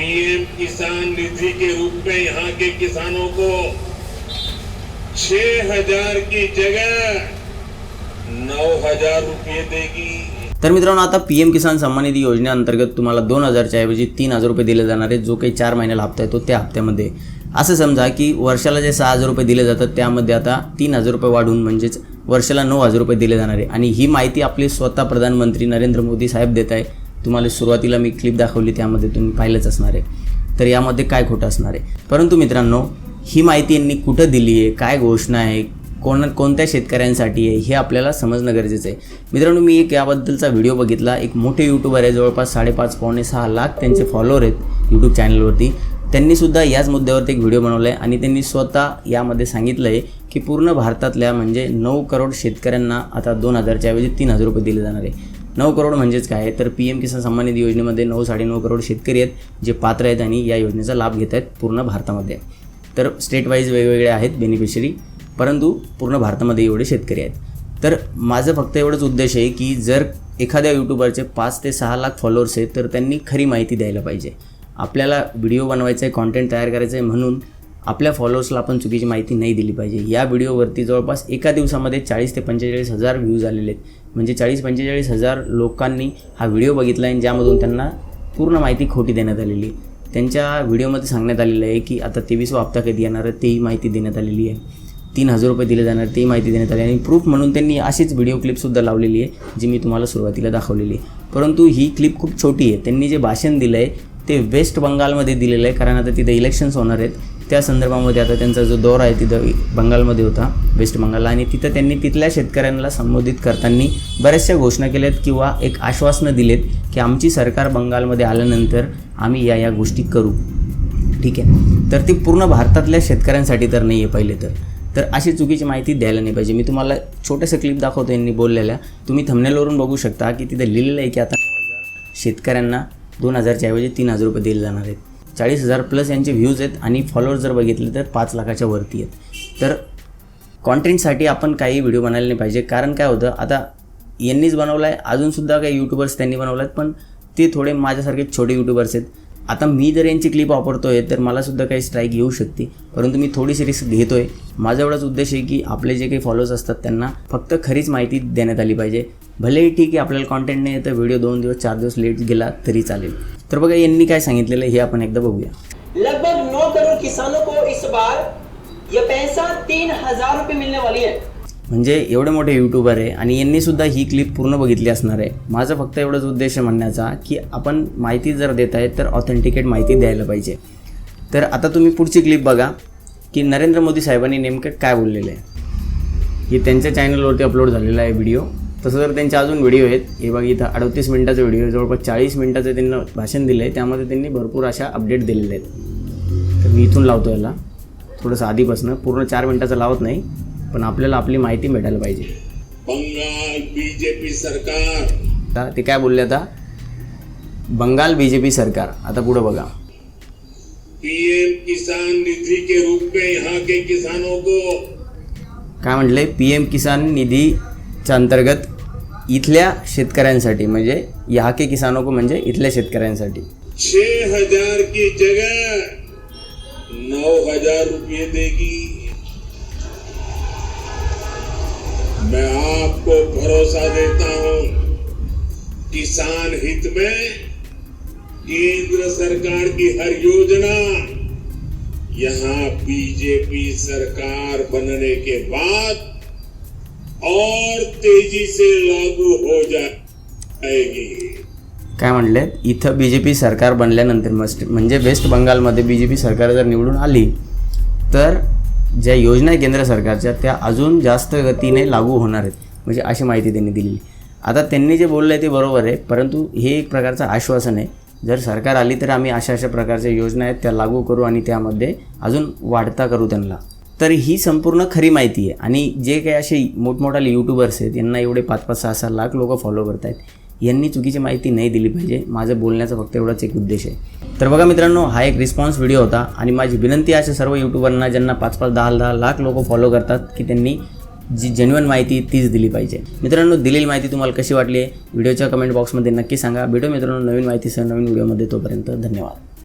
PM किसान निधि के रूप में यहाँ के किसानों को 6,000 की जगह 9,000 रुपये देगी। तर मित्रांनो, आता पीएम किसान सन्मान निधी योजनेअंतर्गत तुम्हाला 2,000च्या ऐवजी 3,000 रुपये दिले जाणार आहेत, जो काही 4 महिन्याला हप्ता येतो त्या हप्त्यामध्ये। असं समजा की वर्षाला जे 6,000 रुपये दिले जातात त्यामध्ये आता 3,000 रुपये वाढून म्हणजेच वर्षाला 9,000 रुपये दिले जाणार आहे। आणि ही माहिती आपले स्वतः प्रधानमंत्री नरेंद्र मोदी साहेब देत आहे। तुम्हाला सुरुवातीला मी क्लिप दाखवली, त्यामध्ये तुम्ही पाहिलंच असणार आहे। तर यामध्ये काय खोटं असणार आहे? परंतु मित्रांनो, ही माहिती यांनी कुठं दिली आहे, काय घोषणा आहे, कोणत्या शेतकऱ्यांसाठी आहे, हे आपल्याला समजणं गरजेचं आहे। मित्रांनो, मी एक याबद्दलचा व्हिडिओ बघितला। एक मोठे यूट्यूबर आहे, जवळपास 5.5-6 लाख त्यांचे फॉलोअर आहेत यूट्यूब चॅनलवरती। त्यांनीसुद्धा याच मुद्द्यावरती एक व्हिडिओ बनवला आहे आणि त्यांनी स्वतः यामध्ये सांगितलं आहे की पूर्ण भारतातल्या म्हणजे 9 करोड शेतकऱ्यांना आता 2,000च्या ऐवजी 3,000 रुपये दिले जाणार आहे। 9 करोड म्हणजेच काय आहे तर पीएम किसान सन्मान निधी योजनेमध्ये 9-9.5 करोड शेतकरी आहेत जे पात्र आहेत आणि या योजनेचा लाभ घेत आहेत पूर्ण भारतामध्ये। तर स्टेट वाईज वेगवेगळे आहेत बेनिफिशरी, परंतु पूर्ण भारतामध्ये एवढे शेतकरी आहेत। तर माझं फक्त एवढंच उद्देश आहे की जर एखाद्या यूट्यूबरचे 5 ते 6 लाख फॉलोअर्स आहेत तर त्यांनी खरी माहिती द्यायला पाहिजे। आपल्याला व्हिडिओ बनवायचा आहे, कॉन्टेंट तयार करायचं आहे, म्हणून आपल्या फॉलोअर्सला आपण चुकीची माहिती नाही दिली पाहिजे। या व्हिडिओवरती जवळपास एका दिवसामध्ये 40 ते 45 हजार व्ह्यूज आलेले आहेत, म्हणजे 40-45 हजार लोकांनी हा व्हिडिओ बघितला आहे, ज्यामधून त्यांना पूर्ण माहिती खोटी देण्यात आलेली आहे। त्यांच्या व्हिडिओमध्ये सांगण्यात आलेलं आहे की आता 23वा हप्ता कधी येणार आहे तेही माहिती देण्यात आलेली आहे, 3,000 रुपये दिले जाणार तेही माहिती देण्यात आली, आणि प्रूफ म्हणून त्यांनी अशीच व्हिडिओ क्लिपसुद्धा लावलेली आहे जी मी तुम्हाला सुरुवातीला दाखवलेली आहे। परंतु ही क्लिप खूप छोटी आहे। त्यांनी जे भाषण दिलं आहे ते वेस्ट बंगालमध्ये दिलेलं आहे, कारण आता तिथे इलेक्शन्स होणार आहेत। त्या संदर्भामध्ये आता त्यांचा जो दौरा आहे तिथं बंगालमध्ये होता, वेस्ट बंगालला, आणि तिथं त्यांनी तिथल्या शेतकऱ्यांना संबोधित करताना बऱ्याचशा घोषणा केल्यात किंवा एक आश्वासनं दिलेत की आमची सरकार बंगालमध्ये आल्यानंतर आम्ही या गोष्टी करू। ठीक आहे, तर ती पूर्ण भारतातल्या शेतकऱ्यांसाठी तर नाही आहे पहिले तर अशी चुकीची माहिती द्यायला नाही पाहिजे। मी तुम्हाला छोटंसं क्लिप दाखवतो यांनी बोललेल्या, तुम्ही थंबनेलवरून बघू शकता की तिथे लिहिलेलं आहे की आता 9,000 शेतकऱ्यांना 2,000च्या ऐवजी 3,000 रुपये दिले जाणार आहेत। 40,000 प्लस यांचे व्ह्यूज आहेत आणि फॉलोअर्स जर बघितले तर 5 लाखाच्या वरती आहेत। तर कॉन्टेंटसाठी आपण काही व्हिडिओ बनायला नाही पाहिजे, कारण काय होतं आता यांनीच बनवला आहे, अजूनसुद्धा काही यूट्यूबर्स त्यांनी बनवला आहेत, पण ते थोडे माझ्यासारखे छोटे यूट्यूबर्स आहेत। आता मी जर यांची क्लिप वापरतो आहे तर मलासुद्धा काही स्ट्राईक येऊ शकते, परंतु मी थोडीशी रिस्क घेतो आहे। माझा एवढाच उद्देश आहे की आपले जे काही फॉलोअर्स असतात त्यांना फक्त खरीच माहिती देण्यात आली पाहिजे। भलेही ठीक आहे आपल्याला कॉन्टेंट नाही येतं, व्हिडिओ 2 दिवस 4 दिवस लेट गेला तरी चालेल। तर बघा यांनी काय सांगितलेलं हे आपण एकदा बघूया। लगभग 9 करोड़ किसानों को इस बार यह पैसा 3,000 रुपये मिलने वाली है। म्हणजे एवढे मोठे यूट्यूबर आहे आणि यांनी सुद्धा ही क्लिप पूर्ण बघितली असणार आहे। माझा फक्त एवढाच उद्देश म्हणण्याचा की आपण माहिती जर देत आहे तर ऑथेंटिकेट माहिती द्यायला पाहिजे। तर आता तुम्ही पुढची क्लिप बघा की नरेंद्र मोदी साहेबांनी नेमकं काय बोललेलं आहे। हे त्यांच्या चॅनलवरती अपलोड झालेला आहे व्हिडिओ। तसं तर त्यांचे अजून व्हिडिओ आहेत, हे बघा इथं 38 मिनिटाचा व्हिडिओ आहे, जवळपास 40 मिनिटाचं त्यांनी भाषण दिलं आहे, त्यामध्ये त्यांनी भरपूर अशा अपडेट दिलेले आहेत। तर मी इथून लावतो याला थोडंसं आधीपासून, पूर्ण 4 मिनिटाचं लावत नाही, पण आपल्याला आपली माहिती भेटायला पाहिजे। बंगाल बीजेपी सरकार, आता ते काय बोलले, आता बंगाल बीजेपी सरकार, आता पुढे बघा, पीएम किसान निधि के रूप में यहाँ के किसानों को काय म्हटले, पीएम किसान निधीच्या अंतर्गत इथल्या शेतकऱ्यांसाठी, म्हणजे यहाँ के किसानों को म्हणजे इथल्या शेतकऱ्यांसाठी 6,000 की जगह 9,000 रुपये देगी। मैं आपको भरोसा देता हूं, किसान हित में केंद्र सरकार की हर योजना यहां बीजेपी सरकार बनने के बाद और तेजी से लागू हो जाएगी। काय म्हणले, इथं बीजेपी सरकार बनल्यानंतर म्हणजे वेस्ट बंगालमध्ये बीजेपी सरकार जर निवडून आली तर ज्या योजना आहे केंद्र सरकारच्या त्या अजून जास्त गतीने लागू होणार आहेत, म्हणजे अशी माहिती त्यांनी दिलेली। आता त्यांनी जे बोललं आहे ते बरोबर आहे, परंतु हे एक प्रकारचं आश्वासन आहे। जर सरकार आली तर आम्ही अशा प्रकारच्या योजना आहेत त्या लागू करू आणि त्यामध्ये अजून वाढता करू त्यांना। तर ही संपूर्ण खरी माहिती आहे आणि जे काही असे मोठमोठाले यूट्यूबर्स आहेत यांना एवढे 5-6 लाख लोक फॉलो करत आहेत, यांनी चुकीची माहिती नाही दिली पाहिजे। माझं बोलण्याचा फक्त एवढाच एक उद्देश आहे। तर बघा मित्रांनो, हा एक रिस्पॉन्स व्हिडिओ होता आणि माझी विनंती आहे अशा सर्व यूट्यूबरना ज्यांना 5-5, 10-10 लाख लोक फॉलो करतात की त्यांनी जी जेन्युइन माहिती तीच दिली पाहिजे। मित्रांनो, दिलेली माहिती तुम्हाला कशी वाटली आहे व्हिडिओच्या कमेंट बॉक्समध्ये नक्की सांगा। भेटू मित्रांनो नवीन माहितीसह नवीन व्हिडिओमध्ये, तोपर्यंत धन्यवाद।